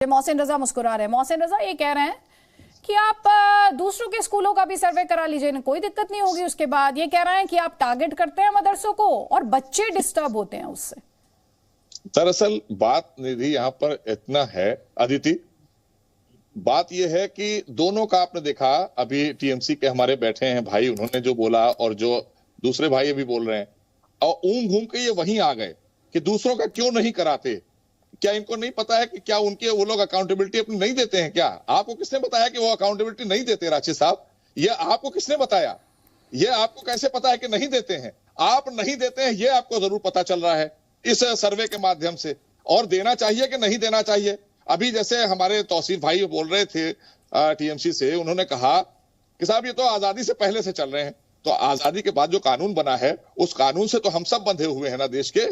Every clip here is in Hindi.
मोहसिन रजा मुस्कुरा रहे हैं। मोहसिन रजा ये कह रहे हैं कि आप दूसरों के स्कूलों का भी सर्वे करा लीजिए, कोई दिक्कत नहीं होगी। उसके बाद ये कह रहे हैं कि आप टारगेट करते हैं मदरसों को और बच्चे डिस्टर्ब होते हैं उससे। दरअसल बात निधि यहाँ पर इतना है अदिति, बात यह है कि दोनों का आपने देखा, अभी टीएमसी के हमारे बैठे हैं भाई, उन्होंने जो बोला और जो दूसरे भाई अभी बोल रहे हैं, और घूम के ये वहीं आ गए कि दूसरों का क्यों नहीं कराते। क्या इनको नहीं पता है कि क्या उनके वो लोग अकाउंटेबिलिटी अपनी नहीं देते हैं? क्या आपको किसने बताया कि वो अकाउंटेबिलिटी नहीं देते? राशिद साहब, ये आपको किसने बताया? ये आपको कैसे पता है कि नहीं देते हैं? आप नहीं देते हैं, ये आपको जरूर पता चल रहा है इस सर्वे के माध्यम से। और देना चाहिए कि नहीं देना चाहिए? अभी जैसे हमारे तौसीफ भाई बोल रहे थे टीएमसी से, उन्होंने कहा कि साहब ये तो आजादी से पहले से चल रहे हैं। तो आजादी के बाद जो कानून बना है, उस कानून से तो हम सब बंधे हुए हैं ना देश के।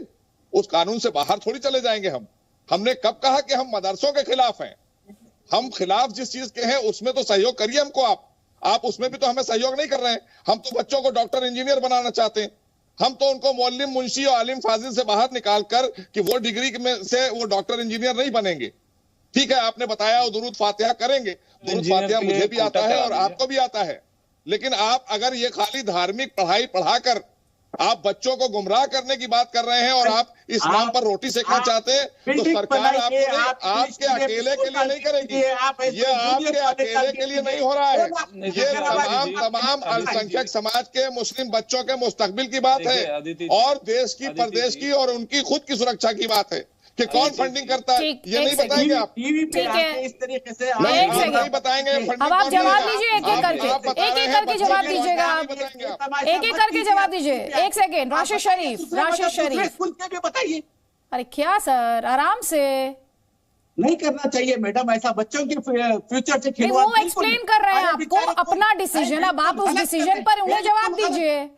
उस कानून से बाहर थोड़ी चले जाएंगे हम। हमने कब कहा कि हम मदरसों के खिलाफ हैं? हम खिलाफ जिस चीज के हैं उसमें तो सहयोग करिए हमको आप उसमें भी तो हमें सहयोग नहीं कर रहे हैं। हम तो बच्चों को डॉक्टर इंजीनियर बनाना चाहते हैं। हम तो उनको मौलवी मुंशी और आलिम फाजिल से बाहर निकाल कर कि वो डिग्री में से वो डॉक्टर इंजीनियर नहीं बनेंगे। ठीक है, आपने बताया वो दुरूद फातिहा करेंगे। दुरूद फातिहा मुझे भी आता है और आपको भी आता है। लेकिन आप अगर ये खाली धार्मिक पढ़ाई पढ़ाकर आप बच्चों को गुमराह करने की बात कर रहे हैं और आप इस नाम पर रोटी सेकना चाहते हैं, तो सरकार आपके अकेले के लिए नहीं करेगी। ये आपके अकेले के लिए नहीं हो रहा है। ये तमाम अल्पसंख्यक समाज के मुस्लिम बच्चों के मुस्तकबिल की बात है और देश की, प्रदेश की और उनकी खुद की सुरक्षा की बात है कि कौन फंडिंग करता है। ये नहीं बताएंगे आप? ठीक है, इस तरीके से नहीं बताएंगे। अब आप जवाब दीजिए, एक एक करके जवाब दीजिएगा आप। एक एक करके जवाब दीजिए। एक सेकेंड, राशिद शरीफ, राशिद शरीफ बताइए। अरे क्या सर, आराम से। नहीं करना चाहिए मैडम ऐसा, बच्चों के फ्यूचर से खिलवाड़। वो एक्सप्लेन कर रहे हैं आपको अपना डिसीजन, अब आप उस डिसीजन पर उन्हें जवाब दीजिए।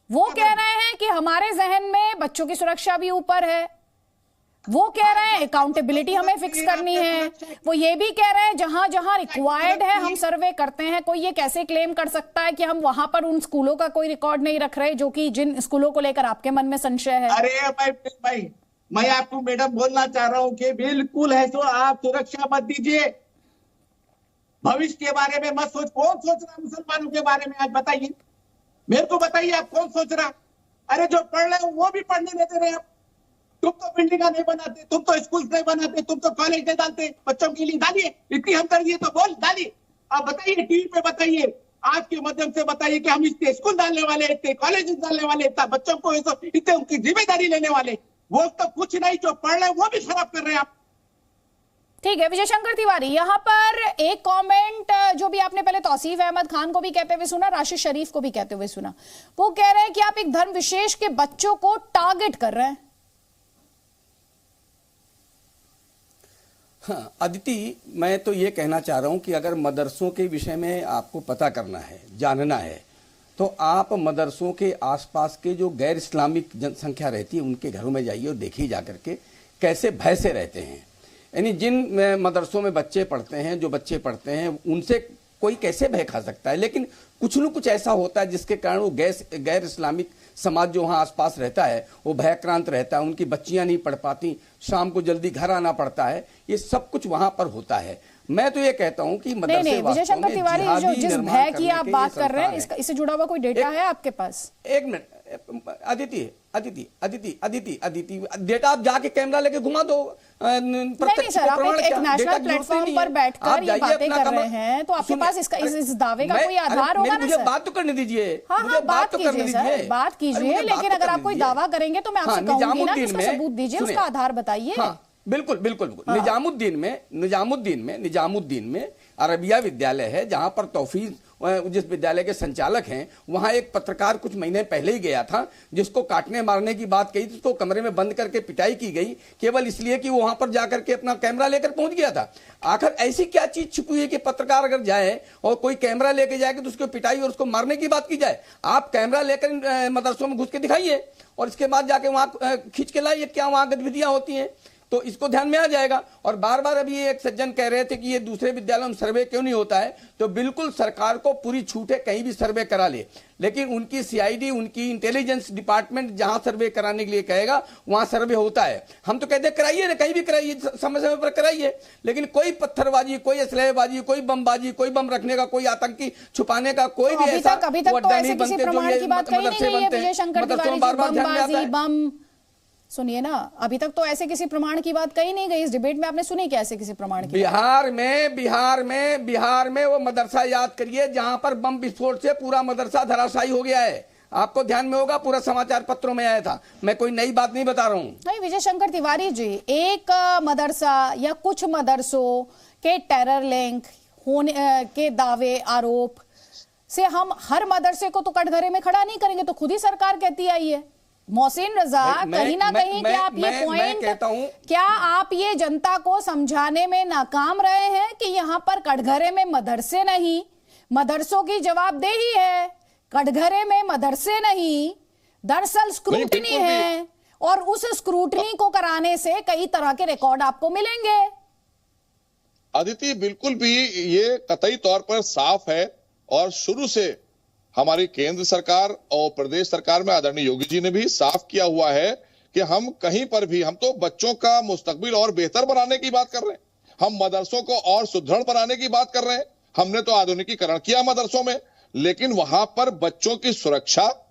वो कह रहे हैं कि हमारे जहन में बच्चों की सुरक्षा भी ऊपर है। वो कह रहे हैं अकाउंटेबिलिटी हमें फिक्स करनी है। वो ये भी कह रहे हैं जहां जहां रिक्वायर्ड है हम सर्वे करते हैं। कोई ये कैसे क्लेम कर सकता है कि हम वहां पर उन स्कूलों का कोई रिकॉर्ड नहीं रख रहे जो कि जिन स्कूलों को लेकर आपके मन में संशय है? अरे भाई मैं आपको मैडम बोलना चाह रहा हूं कि बिल्कुल है तो आप सुरक्षा मत दीजिए। भविष्य के बारे में मत सोच। कौन सोच रहा है मुसलमानों के बारे में? आज बताइए, मेरे को बताइए आप कौन सोच रहा? अरे जो पढ़ रहे हो वो भी पढ़ने देते रहे आप। तुम तो बिल्डिंगा नहीं बनाते, तुम तो स्कूल नहीं बनाते, तुम तो कॉलेज नहीं डालते। बच्चों के लिए डालिए, इतनी हम करिए तो बोल डालिए। आप बताइए, टीवी पे बताइए, आपके माध्यम से बताइए कि हम इतने स्कूल डालने वाले, इतने कॉलेज डालने वाले, इतना बच्चों को इतने उनकी जिम्मेदारी लेने वाले। वो तो कुछ नहीं, जो पढ़ रहे वो भी खराब कर रहे हैं आप। ठीक है, विजय शंकर तिवारी, यहाँ पर एक कमेंट जो भी आपने पहले तौसीफ अहमद खान को भी कहते हुए सुना, राशिद शरीफ को भी कहते हुए सुना। वो कह रहे हैं कि आप एक धर्म विशेष के बच्चों को टारगेट कर रहे हैं। हाँ अदिति, मैं तो ये कहना चाह रहा हूं कि अगर मदरसों के विषय में आपको पता करना है, जानना है, तो आप मदरसों के आसपास के जो गैर इस्लामिक जनसंख्या रहती है उनके घरों में जाइए और देखिए जाकर के कैसे भय से रहते हैं। यानी जिन मदरसों में बच्चे पढ़ते हैं, जो बच्चे पढ़ते हैं, उनसे कोई कैसे भय खा सकता है? लेकिन कुछ न कुछ ऐसा होता है जिसके कारण वो गैर इस्लामिक समाज जो वहाँ आसपास रहता है वो भयक्रांत रहता है। उनकी बच्चियां नहीं पढ़ पाती, शाम को जल्दी घर आना पड़ता है। ये सब कुछ वहाँ पर होता है। मैं तो ये कहता हूँ कि मदरसे विजय शंकर तिवारी, जो जिस भय की आप बात कर रहे हैं, इससे जुड़ा हुआ कोई डेटा है आपके पास? एक मिनट अदिति, डेटा आप जाके कैमरा लेके घुमा दो। नहीं सर, आप एक नेशनल प्लेटफॉर्म पर बैठकर ये बातें कर रहे हैं, तो आपके पास इस दावे का कोई आधार होगा ना सर? बात तो करने दीजिए। हाँ, बात कीजिए सर, बात कीजिए। लेकिन अगर आप कोई दावा करेंगे तो मैं आपसे कहूंगी ना, उसका सबूत दीजिए, उसका आधार बताइए। बिल्कुल। हाँ। निजामुद्दीन में अरबिया विद्यालय है, जहां पर तौफीक जिस विद्यालय के संचालक हैं, वहां एक पत्रकार कुछ महीने पहले ही गया था, जिसको काटने मारने की बात कही थी। तो कमरे में बंद करके पिटाई की गई केवल इसलिए कि वो वहां पर जाकर के अपना कैमरा लेकर पहुंच गया था। आखिर ऐसी क्या चीज छुपी हुई है कि पत्रकार अगर जाए और कोई कैमरा लेके जाएगा तो उसको पिटाई और उसको मारने की बात की जाए? आप कैमरा लेकर मदरसों में घुस के दिखाइए और इसके बाद जाके वहां खींच के लाइए क्या वहां गतिविधियां होती हैं। तो इसको ध्यान में आ जाएगा। और बार बार अभी एक सज्जन कह रहे थे कि ये दूसरे विद्यालयों में सर्वे क्यों नहीं होता है, तो बिल्कुल सरकार को पूरी छूट है, कहीं भी सर्वे करा ले, लेकिन उनकी सीआईडी, उनकी इंटेलिजेंस डिपार्टमेंट जहां सर्वे कराने के लिए कहेगा वहां सर्वे होता है। हम तो कहते कराइए ना, कहीं भी कराइए, समय समय पर कराइए, लेकिन कोई पत्थरबाजी, कोई असलहेबाजी, कोई बमबाजी, कोई बम रखने का, कोई आतंकी छुपाने का कोई भी ऐसा अभी तक तो ऐसे किसी प्रमाण की बात कही नहीं गई है विजय शंकर तिवारी जी। बमबाजी, बम, सुनिए ना, अभी तक तो ऐसे किसी प्रमाण की बात कही नहीं गई। इस डिबेट में आपने सुनी क्या ऐसे किसी प्रमाण की? बिहार में वो मदरसा याद करिए जहां पर बम विस्फोट से पूरा मदरसा धराशायी हो गया है। आपको ध्यान में होगा, पूरा समाचार पत्रों में आया था, मैं कोई नई बात नहीं बता रहा हूं। नहीं विजय शंकर तिवारी जी, एक मदरसा या कुछ मदरसों के टेरर लिंक होने के दावे, आरोप से हम हर मदरसे को तो कटघरे में खड़ा नहीं करेंगे, तो खुद ही सरकार कहती आई है। मोहसिन रजा, कहीं ना कहीं क्या आप ये पॉइंट, क्या आप ये जनता को समझाने में नाकाम रहे हैं कि यहाँ पर कटघरे में मदरसे नहीं, मदरसों की जवाबदेही है, कटघरे में मदरसे नहीं, दरअसल स्क्रूटनी है, और उस स्क्रूटनी को कराने से कई तरह के रिकॉर्ड आपको मिलेंगे। अदिति, बिल्कुल भी ये कतई तौर पर साफ है, और शुरू से हमारी केंद्र सरकार और प्रदेश सरकार में आदरणीय योगी जी ने भी साफ किया हुआ है कि हम कहीं पर भी, हम तो बच्चों का मुस्तकबिल और बेहतर बनाने की बात कर रहे हैं, हम मदरसों को और सुदृढ़ बनाने की बात कर रहे हैं। हमने तो आधुनिकीकरण किया मदरसों में, लेकिन वहां पर बच्चों की सुरक्षा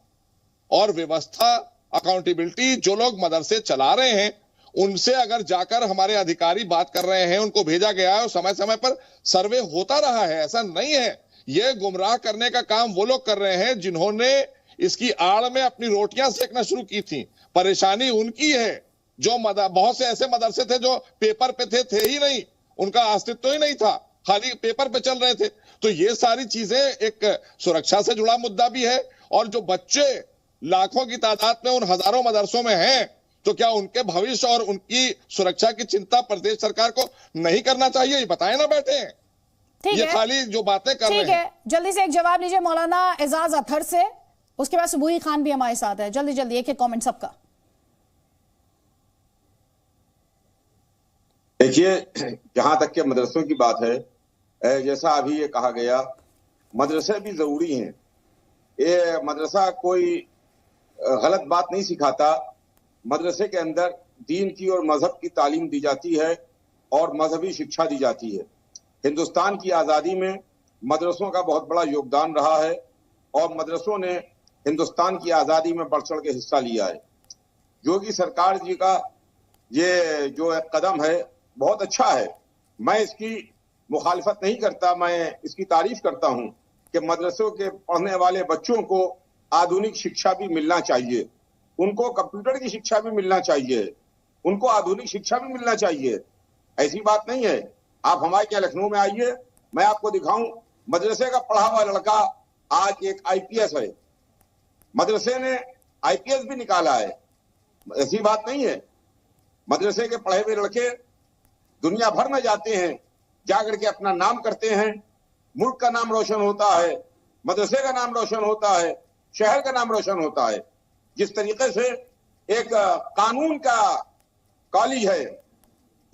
और व्यवस्था, अकाउंटेबिलिटी, जो लोग मदरसे चला रहे हैं उनसे अगर जाकर हमारे अधिकारी बात कर रहे हैं, उनको भेजा गया है और समय समय पर सर्वे होता रहा है, ऐसा नहीं है। ये गुमराह करने का काम वो लोग कर रहे हैं जिन्होंने इसकी आड़ में अपनी रोटियां सेकना शुरू की थी। परेशानी उनकी है जो बहुत से ऐसे मदरसे थे जो पेपर पे थे ही नहीं, उनका अस्तित्व ही नहीं था, खाली पेपर पे चल रहे थे। तो ये सारी चीजें, एक सुरक्षा से जुड़ा मुद्दा भी है, और जो बच्चे लाखों की तादाद में उन हजारों मदरसों में हैं, तो क्या उनके भविष्य और उनकी सुरक्षा की चिंता प्रदेश सरकार को नहीं करना चाहिए? ये बताए ना बैठे हैं, ये खाली जो बातें कर रहे हैं। ठीक है, जल्दी से एक जवाब लीजिए मौलाना एजाज अथर से, उसके बाद सुबुही खान भी हमारे साथ है। जल्दी जल्दी एक एक कमेंट सबका। देखिए, जहां तक के मदरसों की बात है, जैसा अभी ये कहा गया, मदरसे भी जरूरी हैं। ये मदरसा कोई गलत बात नहीं सिखाता। मदरसे के अंदर दीन की और मजहब की तालीम दी जाती है और मजहबी शिक्षा दी जाती है। हिंदुस्तान की आज़ादी में मदरसों का बहुत बड़ा योगदान रहा है और मदरसों ने हिंदुस्तान की आज़ादी में बढ़ चढ़ के हिस्सा लिया है। योगी सरकार जी का ये जो एक कदम है बहुत अच्छा है, मैं इसकी मुखालिफत नहीं करता, मैं इसकी तारीफ करता हूं कि मदरसों के पढ़ने वाले बच्चों को आधुनिक शिक्षा भी मिलना चाहिए, उनको कंप्यूटर की शिक्षा भी मिलना चाहिए, उनको आधुनिक शिक्षा भी मिलना चाहिए। ऐसी बात नहीं है। आप हमारे क्या लखनऊ में आइए, मैं आपको दिखाऊं, मदरसे का पढ़ा हुआ लड़का आज एक आईपीएस है, मदरसे ने आईपीएस भी निकाला है। ऐसी बात नहीं है। मदरसे के पढ़े हुए लड़के दुनिया भर में जाते हैं, जाकर के अपना नाम करते हैं, मुल्क का नाम रोशन होता है, मदरसे का नाम रोशन होता है, शहर का नाम रोशन होता है। जिस तरीके से एक कानून का कॉलेज है,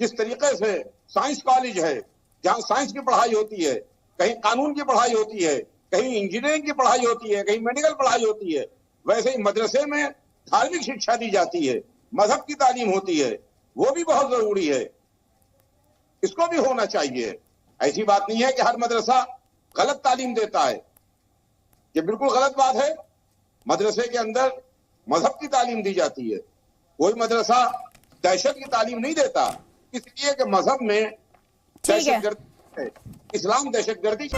जिस तरीके से साइंस कॉलेज है जहां साइंस की पढ़ाई होती है, कहीं कानून की पढ़ाई होती है, कहीं इंजीनियरिंग की पढ़ाई होती है, कहीं मेडिकल पढ़ाई होती है, वैसे ही मदरसे में धार्मिक शिक्षा दी जाती है, मजहब की तालीम होती है, वो भी बहुत जरूरी है, इसको भी होना चाहिए। ऐसी बात नहीं है कि हर मदरसा गलत तालीम देता है, ये बिल्कुल गलत बात है। मदरसे के अंदर मजहब की तालीम दी जाती है, कोई मदरसा दहशत की तालीम नहीं देता, इसलिए कि मजहब में दहशतगर्दी है, इस्लाम दहशतगर्दी